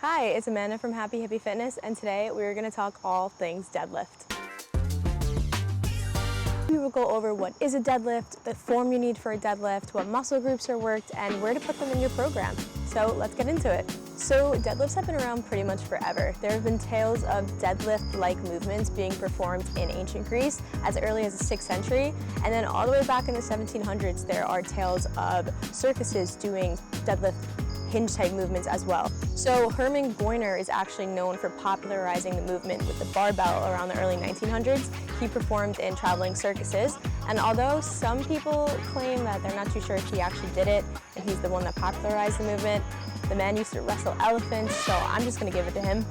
Hi, it's Amanda from Happy Hippie Fitness, and today we're going to talk all things deadlift. We will go over what is a deadlift, the form you need for a deadlift, what muscle groups are worked, and where to put them in your program. So let's get into it. So deadlifts have been around pretty much forever. There have been tales of deadlift-like movements being performed in ancient Greece as early as the 6th century, and then all the way back in the 1700s there are tales of circuses doing deadlift hinge type movements as well. So Hermann Goyner is actually known for popularizing the movement with the barbell around the early 1900s. He performed in traveling circuses, and although some people claim that they're not too sure if he actually did it and he's the one that popularized the movement, the man used to wrestle elephants, so I'm just going to give it to him.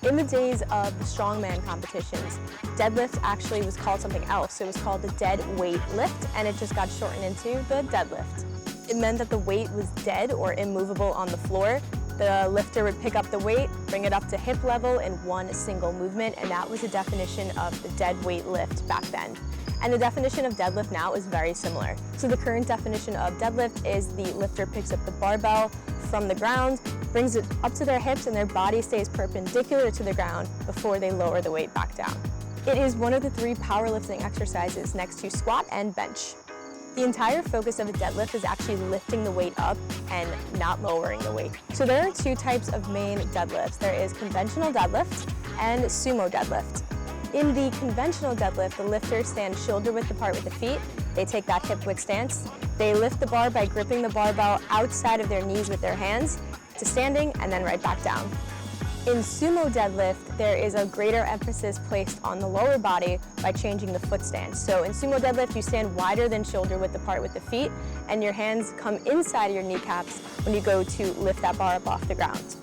In the days of the strongman competitions, deadlift actually was called something else. It was called the dead weight lift, and it just got shortened into the deadlift. It meant that the weight was dead or immovable on the floor. The lifter would pick up the weight, bring it up to hip level in one single movement, and that was the definition of the dead weight lift back then. And the definition of deadlift now is very similar. So the current definition of deadlift is the lifter picks up the barbell from the ground, brings it up to their hips, and their body stays perpendicular to the ground before they lower the weight back down. It is one of the 3 powerlifting exercises next to squat and bench. The entire focus of a deadlift is actually lifting the weight up and not lowering the weight. So there are 2 types of main deadlifts. There is conventional deadlift and sumo deadlift. In the conventional deadlift, the lifters stand shoulder width apart with the feet. They take that hip width stance. They lift the bar by gripping the barbell outside of their knees with their hands to standing and then right back down. In sumo deadlift, there is a greater emphasis placed on the lower body by changing the foot stance. So in sumo deadlift, you stand wider than shoulder width apart with the feet, and your hands come inside of your kneecaps when you go to lift that bar up off the ground.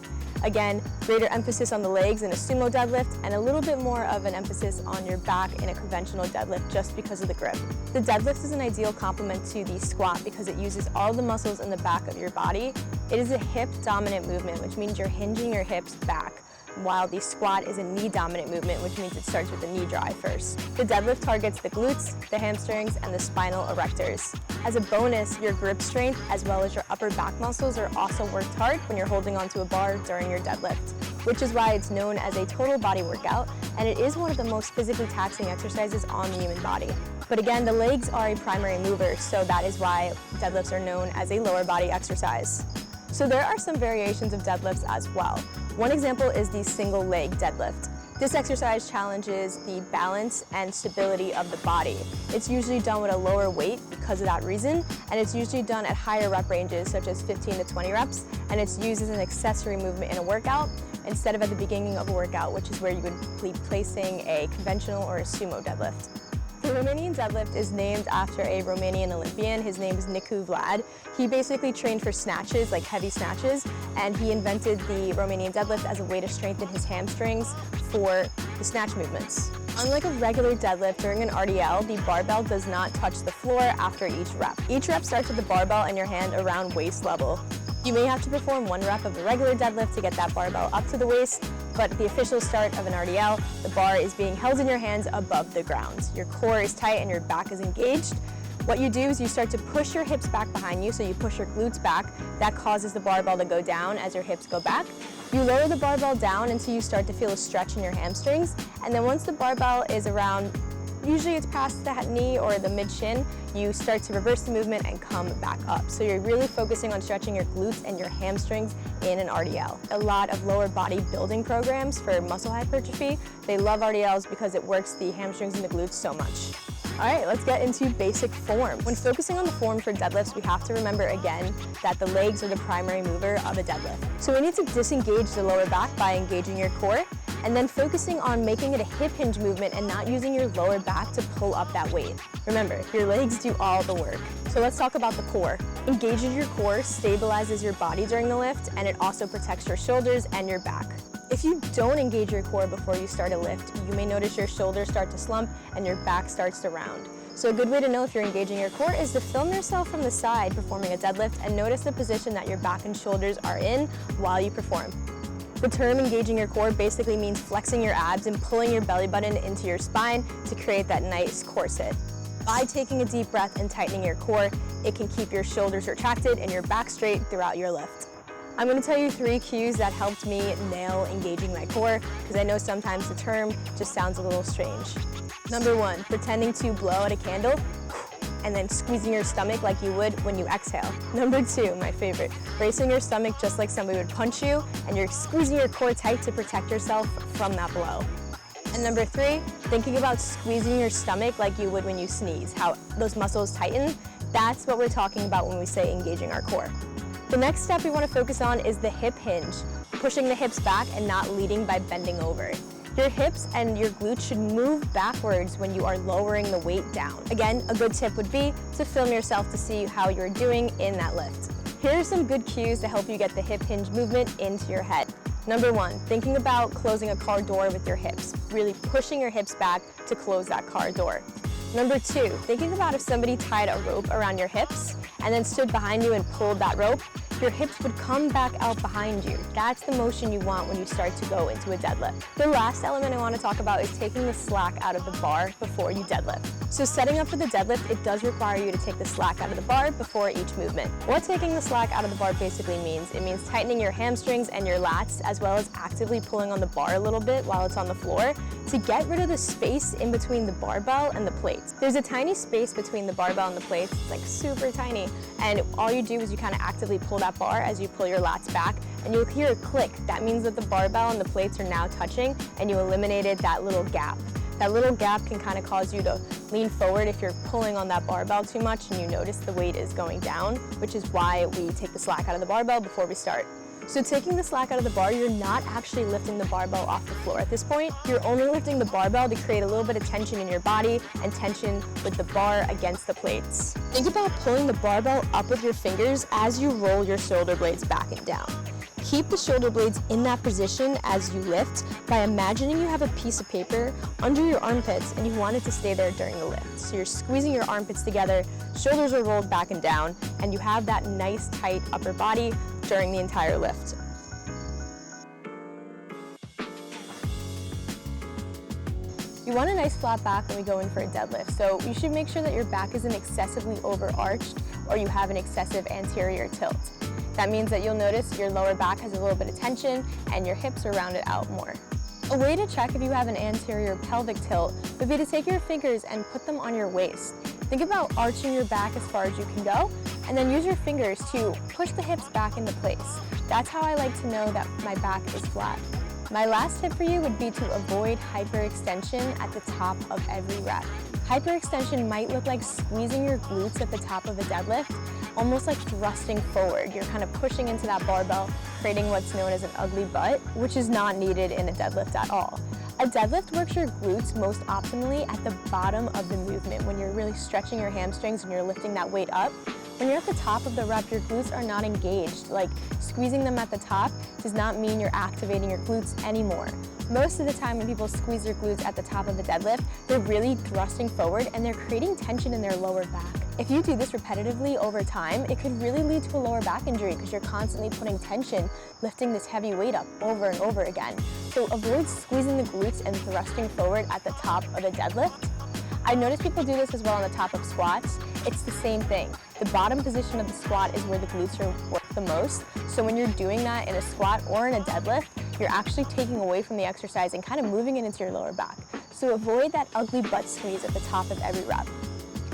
Again, greater emphasis on the legs in a sumo deadlift, and a little bit more of an emphasis on your back in a conventional deadlift just because of the grip. The deadlift is an ideal complement to the squat because it uses all the muscles in the back of your body. It is a hip-dominant movement, which means you're hinging your hips back, while the squat is a knee-dominant movement, which means it starts with the knee drive first. The deadlift targets the glutes, the hamstrings, and the spinal erectors. As a bonus, your grip strength as well as your upper back muscles are also worked hard when you're holding onto a bar during your deadlift, which is why it's known as a total body workout, and it is one of the most physically taxing exercises on the human body. But again, the legs are a primary mover, so that is why deadlifts are known as a lower body exercise. So there are some variations of deadlifts as well. One example is the single leg deadlift. This exercise challenges the balance and stability of the body. It's usually done with a lower weight because of that reason, and it's usually done at higher rep ranges such as 15 to 20 reps, and it's used as an accessory movement in a workout instead of at the beginning of a workout, which is where you would be placing a conventional or a sumo deadlift. The Romanian deadlift is named after a Romanian Olympian. His name is Nicu Vlad. He basically trained for snatches, like heavy snatches, and he invented the Romanian deadlift as a way to strengthen his hamstrings for the snatch movements. Unlike a regular deadlift during an RDL, the barbell does not touch the floor after each rep. Each rep starts with the barbell in your hand around waist level. You may have to perform 1 rep of the regular deadlift to get that barbell up to the waist, but at the official start of an RDL, the bar is being held in your hands above the ground. Your core is tight and your back is engaged. What you do is you start to push your hips back behind you, so you push your glutes back. That causes the barbell to go down as your hips go back. You lower the barbell down until you start to feel a stretch in your hamstrings, and then once the barbell is around, usually it's past the knee or the mid-shin, you start to reverse the movement and come back up. So you're really focusing on stretching your glutes and your hamstrings in an RDL. A lot of lower body building programs for muscle hypertrophy, they love RDLs because it works the hamstrings and the glutes so much. All right, let's get into basic form. When focusing on the form for deadlifts, we have to remember again that the legs are the primary mover of a deadlift. So we need to disengage the lower back by engaging your core, and then focusing on making it a hip hinge movement and not using your lower back to pull up that weight. Remember, your legs do all the work. So let's talk about the core. Engaging your core stabilizes your body during the lift, and it also protects your shoulders and your back. If you don't engage your core before you start a lift, you may notice your shoulders start to slump and your back starts to round. So a good way to know if you're engaging your core is to film yourself from the side performing a deadlift and notice the position that your back and shoulders are in while you perform. The term engaging your core basically means flexing your abs and pulling your belly button into your spine to create that nice core sit. By taking a deep breath and tightening your core, it can keep your shoulders retracted and your back straight throughout your lift. I'm going to tell you 3 cues that helped me nail engaging my core, because I know sometimes the term just sounds a little strange. Number 1, pretending to blow out a candle and then squeezing your stomach like you would when you exhale. Number 2, my favorite, bracing your stomach just like somebody would punch you, and you're squeezing your core tight to protect yourself from that blow. And number 3, thinking about squeezing your stomach like you would when you sneeze, how those muscles tighten. That's what we're talking about when we say engaging our core. The next step we want to focus on is the hip hinge, pushing the hips back and not leading by bending over. Your hips and your glutes should move backwards when you are lowering the weight down. Again, a good tip would be to film yourself to see how you're doing in that lift. Here are some good cues to help you get the hip hinge movement into your head. Number 1, thinking about closing a car door with your hips, really pushing your hips back to close that car door. Number 2, thinking about if somebody tied a rope around your hips and then stood behind you and pulled that rope, your hips would come back out behind you. That's the motion you want when you start to go into a deadlift. The last element I want to talk about is taking the slack out of the bar before you deadlift. So setting up for the deadlift, it does require you to take the slack out of the bar before each movement. What taking the slack out of the bar basically means, it means tightening your hamstrings and your lats, as well as actively pulling on the bar a little bit while it's on the floor to get rid of the space in between the barbell and the plates. There's a tiny space between the barbell and the plates, it's like super tiny, and all you do is you kind of actively pull that bar as you pull your lats back, and you'll hear a click. That means that the barbell and the plates are now touching and you eliminated that little gap. That little gap can kind of cause you to lean forward if you're pulling on that barbell too much and you notice the weight is going down, which is why we take the slack out of the barbell before we start. So taking the slack out of the bar, you're not actually lifting the barbell off the floor at this point. You're only lifting the barbell to create a little bit of tension in your body and tension with the bar against the plates. Think about pulling the barbell up with your fingers as you roll your shoulder blades back and down. Keep the shoulder blades in that position as you lift by imagining you have a piece of paper under your armpits and you want it to stay there during the lift. So you're squeezing your armpits together, shoulders are rolled back and down, and you have that nice tight upper body during the entire lift. You want a nice flat back when we go in for a deadlift, so you should make sure that your back isn't excessively overarched or you have an excessive anterior tilt. That means that you'll notice your lower back has a little bit of tension and your hips are rounded out more. A way to check if you have an anterior pelvic tilt would be to take your fingers and put them on your waist. Think about arching your back as far as you can go, and then use your fingers to push the hips back into place. That's how I like to know that my back is flat. My last tip for you would be to avoid hyperextension at the top of every rep. Hyperextension might look like squeezing your glutes at the top of a deadlift, almost like thrusting forward. You're kind of pushing into that barbell, creating what's known as an ugly butt, which is not needed in a deadlift at all. A deadlift works your glutes most optimally at the bottom of the movement when you're really stretching your hamstrings and you're lifting that weight up. When you're at the top of the rep, your glutes are not engaged. Like squeezing them at the top does not mean you're activating your glutes anymore. Most of the time when people squeeze their glutes at the top of a deadlift, they're really thrusting forward and they're creating tension in their lower back. If you do this repetitively over time, it could really lead to a lower back injury because you're constantly putting tension, lifting this heavy weight up over and over again. So avoid squeezing the glutes and thrusting forward at the top of a deadlift. I notice people do this as well on the top of squats. It's the same thing. The bottom position of the squat is where the glutes are worked the most. So when you're doing that in a squat or in a deadlift, you're actually taking away from the exercise and kind of moving it into your lower back. So avoid that ugly butt squeeze at the top of every rep.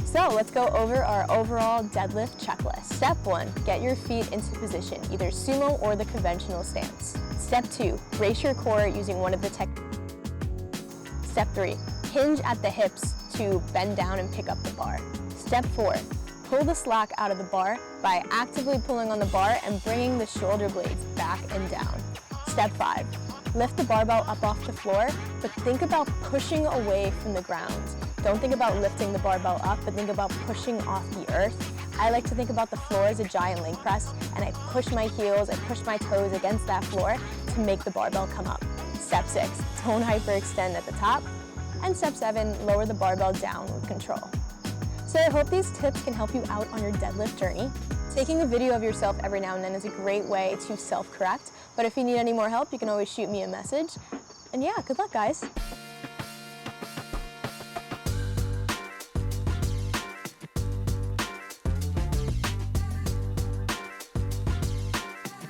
So let's go over our overall deadlift checklist. Step 1, get your feet into position, either sumo or the conventional stance. Step 2, brace your core using one of the techniques. Step 3, hinge at the hips to bend down and pick up the bar. Step 4, pull the slack out of the bar by actively pulling on the bar and bringing the shoulder blades back and down. Step 5, lift the barbell up off the floor, but think about pushing away from the ground. Don't think about lifting the barbell up, but think about pushing off the earth. I like to think about the floor as a giant leg press, and I push my heels, I push my toes against that floor to make the barbell come up. Step 6, don't hyperextend at the top. And step 7, lower the barbell down with control. So I hope these tips can help you out on your deadlift journey. Taking a video of yourself every now and then is a great way to self-correct, but if you need any more help, you can always shoot me a message. And yeah, good luck, guys.